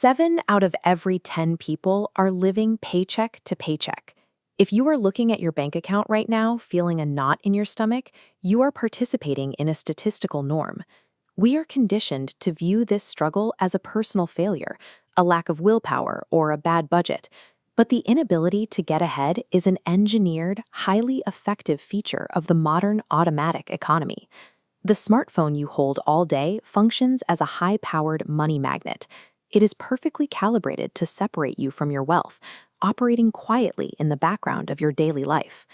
7 out of every 10 people are living paycheck to paycheck. If you are looking at your bank account right now, feeling a knot in your stomach, you are participating in a statistical norm. We are conditioned to view this struggle as a personal failure, a lack of willpower, or a bad budget. But the inability to get ahead is an engineered, highly effective feature of the modern automatic economy. The smartphone you hold all day functions as a high-powered money magnet. It is perfectly calibrated to separate you from your wealth, operating quietly in the background of your daily life.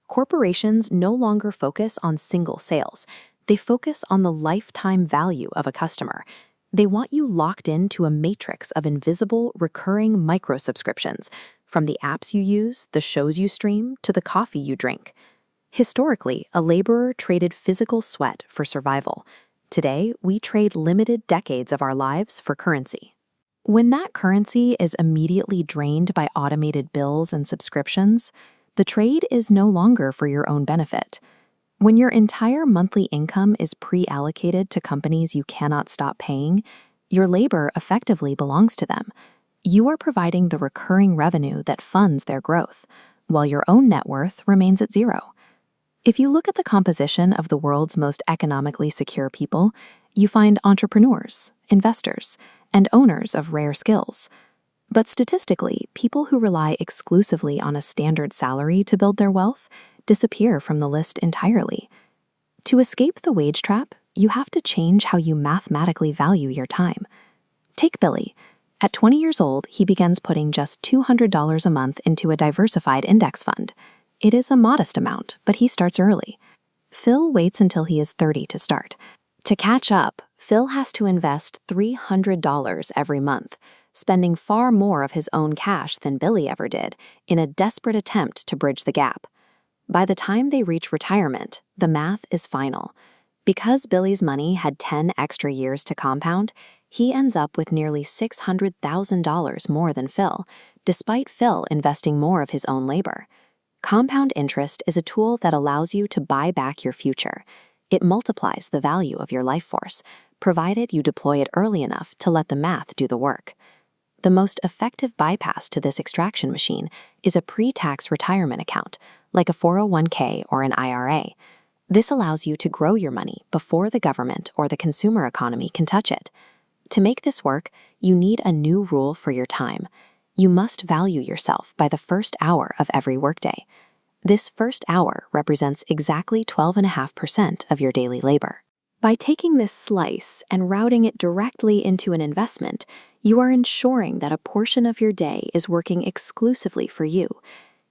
Corporations no longer focus on single sales. They focus on the lifetime value of a customer. They want you locked into a matrix of invisible, recurring micro-subscriptions, from the apps you use, the shows you stream, to the coffee you drink. Historically, a laborer traded physical sweat for survival. Today, we trade limited decades of our lives for currency. When that currency is immediately drained by automated bills and subscriptions, the trade is no longer for your own benefit. When your entire monthly income is pre-allocated to companies you cannot stop paying, your labor effectively belongs to them. You are providing the recurring revenue that funds their growth, while your own net worth remains at zero. If you look at the composition of the world's most economically secure people, you find entrepreneurs, investors, and owners of rare skills. But statistically, people who rely exclusively on a standard salary to build their wealth disappear from the list entirely. To escape the wage trap, you have to change how you mathematically value your time. Take Billy. At 20 years old, he begins putting just $200 a month into a diversified index fund. It is a modest amount, but he starts early. Phil waits until he is 30 to start. To catch up, Phil has to invest $300 every month, spending far more of his own cash than Billy ever did, in a desperate attempt to bridge the gap. By the time they reach retirement, the math is final. Because Billy's money had 10 extra years to compound, he ends up with nearly $600,000 more than Phil, despite Phil investing more of his own labor. Compound interest is a tool that allows you to buy back your future. It multiplies the value of your life force, provided you deploy it early enough to let the math do the work. The most effective bypass to this extraction machine is a pre-tax retirement account, like a 401k or an IRA. This allows you to grow your money before the government or the consumer economy can touch it. To make this work, you need a new rule for your time. You must value yourself by the first hour of every workday. This first hour represents exactly 12.5% of your daily labor. By taking this slice and routing it directly into an investment, you are ensuring that a portion of your day is working exclusively for you.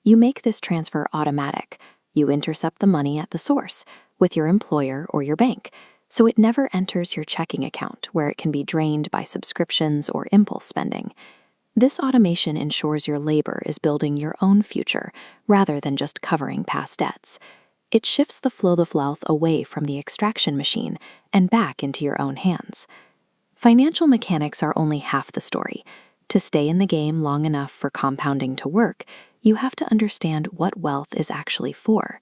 You make this transfer automatic. You intercept the money at the source, with your employer or your bank, so it never enters your checking account where it can be drained by subscriptions or impulse spending. This automation ensures your labor is building your own future rather than just covering past debts. It shifts the flow of wealth away from the extraction machine and back into your own hands. Financial mechanics are only half the story. To stay in the game long enough for compounding to work, you have to understand what wealth is actually for.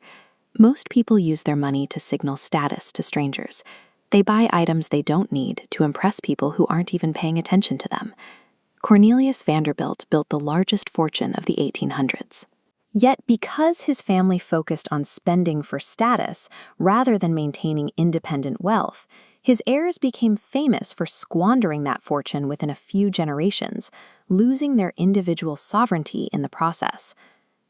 Most people use their money to signal status to strangers. They buy items they don't need to impress people who aren't even paying attention to them. Cornelius Vanderbilt built the largest fortune of the 1800s. Yet because his family focused on spending for status rather than maintaining independent wealth, his heirs became famous for squandering that fortune within a few generations, losing their individual sovereignty in the process.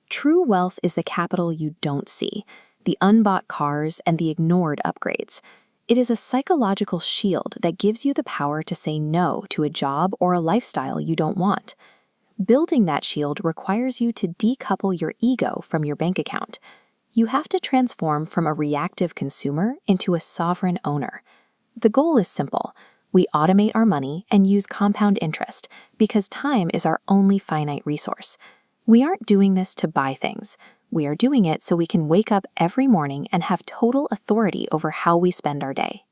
True wealth is the capital you don't see, the unbought cars and the ignored upgrades. It is a psychological shield that gives you the power to say no to a job or a lifestyle you don't want. Building that shield requires you to decouple your ego from your bank account. You have to transform from a reactive consumer into a sovereign owner. The goal is simple. We automate our money and use compound interest because time is our only finite resource. We aren't doing this to buy things. We are doing it so we can wake up every morning and have total authority over how we spend our day.